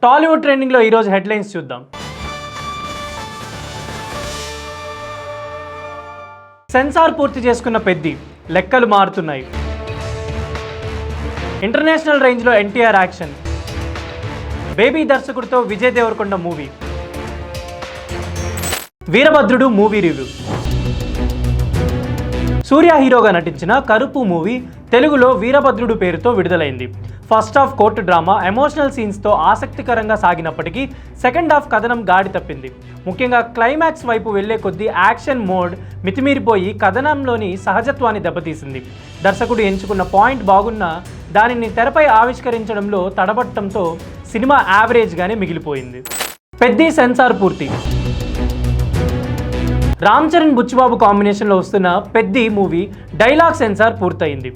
టాలీవుడ్ ట్రెండింగ్లో ఈరోజు హెడ్లైన్స్ చూద్దాం. సెన్సార్ పూర్తి చేసుకున్న పెద్ది, లెక్కలు మారుతున్నాయి. ఇంటర్నేషనల్ రేంజ్లో ఎన్టీఆర్ యాక్షన్. బేబీ దర్శకుడితో Vijay Deverakonda movie. Veerabhadrudu movie review. Suriya హీరోగా నటించిన కరుపు మూవీ తెలుగులో వీరభద్రుడు పేరుతో విడుదలైంది. First half court drama, emotional సీన్స్తో ఆసక్తికరంగా సాగినప్పటికీ సెకండ్ హాఫ్ కథనం గాడి తప్పింది. ముఖ్యంగా క్లైమాక్స్ వైపు వెళ్లే కొద్దీ యాక్షన్ మోడ్ మితిమీరిపోయి కథనంలోని సహజత్వాన్ని దెబ్బతీసింది. దర్శకుడు ఎంచుకున్న పాయింట్ బాగున్నా దానిని తెరపై ఆవిష్కరించడంలో తడబట్టడంతో సినిమా యావరేజ్గానే మిగిలిపోయింది. పెద్ది సెన్సార్ పూర్తి. రామ్ చరణ్ బుచ్చిబాబు కాంబినేషన్లో వస్తున్న పెద్ది మూవీ డైలాగ్ సెన్సార్ పూర్తయింది.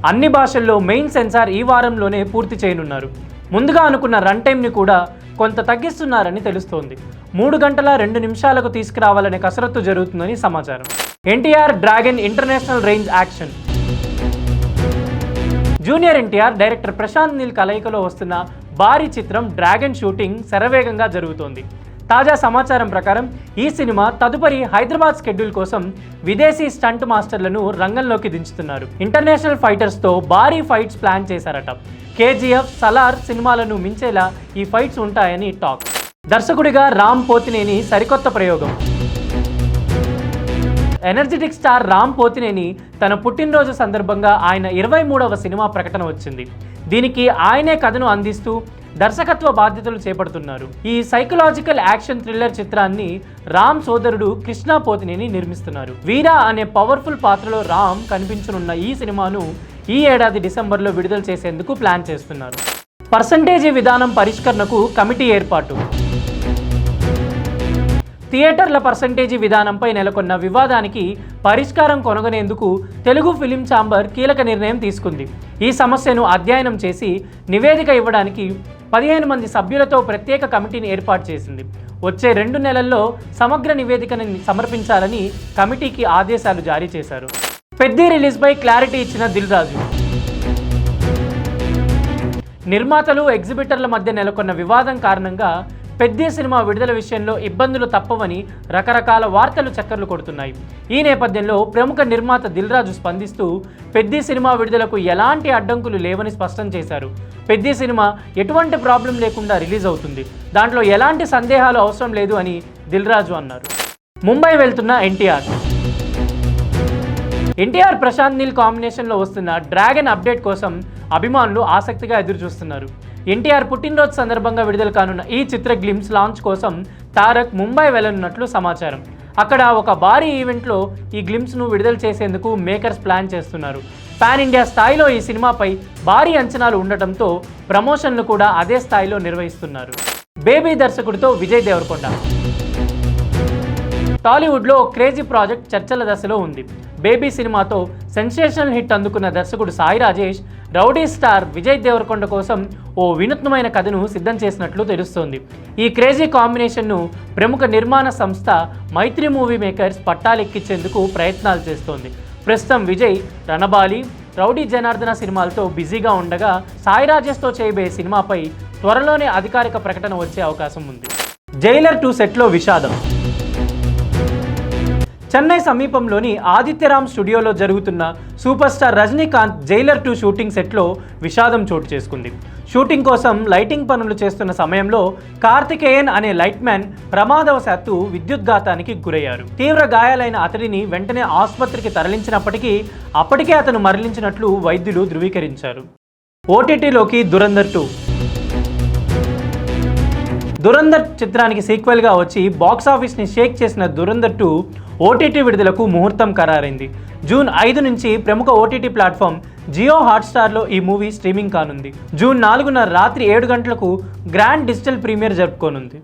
అన్ని భాషల్లో మెయిన్ సెన్సార్ ఈ వారంలోనే పూర్తి చేయనున్నారు. ముందుగా అనుకున్న రన్ టైంని కూడా కొంత తగ్గిస్తున్నారని తెలుస్తోంది. 3 గంటల 2 నిమిషాలకు తీసుకురావాలనే కసరత్తు జరుగుతుందని సమాచారం. NTR Dragon international range action. Junior NTR, director Prashanth Neel కలయికలో వస్తున్న భారీ చిత్రం డ్రాగన్ షూటింగ్ శరవేగంగా జరుగుతోంది. తాజా సమాచారం ప్రకారం ఈ సినిమా తదుపరి హైదరాబాద్ షెడ్యూల్ కోసం విదేశీ స్టంట్ మాస్టర్లను రంగంలోకి దించుతున్నారు. ఇంటర్నేషనల్ ఫైటర్స్తో భారీ ఫైట్స్ ప్లాన్ చేశారట. కేజీఎఫ్, సలార్ సినిమాలను మించేలా ఈ ఫైట్స్ ఉంటాయని టాక్. దర్శకుడిగా రామ్ పోతినేని సరికొత్త ప్రయోగం. ఎనర్జెటిక్ స్టార్ రామ్ పోతినేని తన పుట్టినరోజు సందర్భంగా ఆయన 23వ సినిమా ప్రకటన వచ్చింది. దీనికి ఆయనే కథను అందిస్తూ దర్శకత్వ బాధ్యతలు చేపడుతున్నారు. ఈ సైకలాజికల్ యాక్షన్ థ్రిల్లర్ చిత్రాన్ని రామ్ సోదరుడు కృష్ణ పోతినేని నిర్మిస్తున్నారు. వీరా అనే పవర్ఫుల్ పాత్రలో రామ్ కనిపించనున్న ఈ సినిమాను ఈ ఏడాది డిసెంబర్లో విడుదల చేసేందుకు ప్లాన్ చేస్తున్నారు. పర్సంటేజీ విధానం పరిష్కరణకు కమిటీ ఏర్పాటు. థియేటర్ల పర్సంటేజీ విధానంపై నెలకొన్న వివాదానికి పరిష్కారం కనుగొనేందుకు తెలుగు ఫిలిం ఛాంబర్ కీలక నిర్ణయం తీసుకుంది. ఈ సమస్యను అధ్యయనం చేసి నివేదిక ఇవ్వడానికి 15 మంది సభ్యులతో ప్రత్యేక కమిటీని ఏర్పాటు చేసింది. వచ్చే 2 నెలల్లో సమగ్ర నివేదికను సమర్పించాలని కమిటీకి ఆదేశాలు జారీ చేశారు. పెద్ది రిలీజ్పై క్లారిటీ ఇచ్చిన దిల్ రాజు. నిర్మాతలు, ఎగ్జిబిటర్ల మధ్య నెలకొన్న వివాదం కారణంగా పెద్ది సినిమా విడుదల విషయంలో ఇబ్బందులు తప్పవని రకరకాల వార్తలు చక్కర్లు కొడుతున్నాయి. ఈ నేపథ్యంలో ప్రముఖ నిర్మాత దిల్ రాజు స్పందిస్తూ పెద్ది సినిమా విడుదలకు ఎలాంటి అడ్డంకులు లేవని స్పష్టం చేశారు. పెద్ది సినిమా ఎటువంటి ప్రాబ్లం లేకుండా రిలీజ్ అవుతుంది, దాంట్లో ఎలాంటి సందేహాలు అవసరం లేదు అని దిల్ రాజు అన్నారు. ముంబై వెళ్తున్న ఎన్టీఆర్ ప్రశాంత్ నీల్ కాంబినేషన్లో వస్తున్న డ్రాగన్ అప్డేట్ కోసం అభిమానులు ఆసక్తిగా ఎదురుచూస్తున్నారు. ఎన్టీఆర్ పుట్టినరోజు సందర్భంగా విడుదల కానున్న ఈ చిత్ర గ్లిమ్స్ లాంచ్ కోసం తారక్ ముంబై వెళ్లనున్నట్లు సమాచారం. అక్కడ ఒక భారీ ఈవెంట్లో ఈ గ్లిమ్స్ను విడుదల చేసేందుకు మేకర్స్ ప్లాన్ చేస్తున్నారు. పాన్ ఇండియా స్థాయిలో ఈ సినిమాపై భారీ అంచనాలు ఉండటంతో ప్రమోషన్లు కూడా అదే స్థాయిలో నిర్వహిస్తున్నారు. బేబీ దర్శకుడితో విజయ్ దేవరకొండ. టాలీవుడ్లో క్రేజీ ప్రాజెక్ట్ చర్చల దశలో ఉంది. బేబీ సినిమాతో సెన్సేషనల్ హిట్ అందుకున్న దర్శకుడు సాయి రాజేష్ రౌడీ స్టార్ విజయ్ దేవరకొండ కోసం ఓ వినూత్నమైన కథను సిద్ధం చేసినట్లు తెలుస్తోంది. ఈ క్రేజీ కాంబినేషన్ను ప్రముఖ నిర్మాణ సంస్థ మైత్రి మూవీ మేకర్స్ పట్టాలెక్కించేందుకు ప్రయత్నాలు చేస్తోంది. ప్రస్తుతం విజయ్ రణబాలి, రౌడీ జనార్దన సినిమాలతో బిజీగా ఉండగా సాయి రాజేష్తో చేయబోయే సినిమాపై త్వరలోనే అధికారిక ప్రకటన వచ్చే అవకాశం ఉంది. జైలర్ 2 సెట్లో విషాదం. చెన్నై సమీపంలోని ఆదిత్యరామ్ స్టూడియోలో జరుగుతున్న super star Rajinikanth Jailer 2 shooting సెట్లో విషాదం చోటు చేసుకుంది. షూటింగ్ కోసం లైటింగ్ పనులు చేస్తున్న సమయంలో కార్తికేయన్ అనే లైట్ మ్యాన్ ప్రమాదవశాత్తు విద్యుద్ఘాతానికి గురయ్యారు. తీవ్ర గాయాలైన అతడిని వెంటనే ఆసుపత్రికి తరలించినప్పటికీ అప్పటికే అతను మరణించినట్లు వైద్యులు ధృవీకరించారు. ఓటీటీలోకి దురంధర్ 2. దురంధర్ చిత్రానికి సీక్వెల్గా వచ్చి బాక్సాఫీస్ని షేక్ చేసిన దురంధర్ 2 ఓటీటీ విడుదలకు ముహూర్తం ఖరారైంది. జూన్ 5 నుంచి ప్రముఖ ఓటీటీ ప్లాట్ఫామ్ జియో హాట్స్టార్లో ఈ మూవీ స్ట్రీమింగ్ కానుంది. జూన్ 4న రాత్రి 7 గంటలకు గ్రాండ్ డిజిటల్ ప్రీమియర్ జరుపుకోనుంది.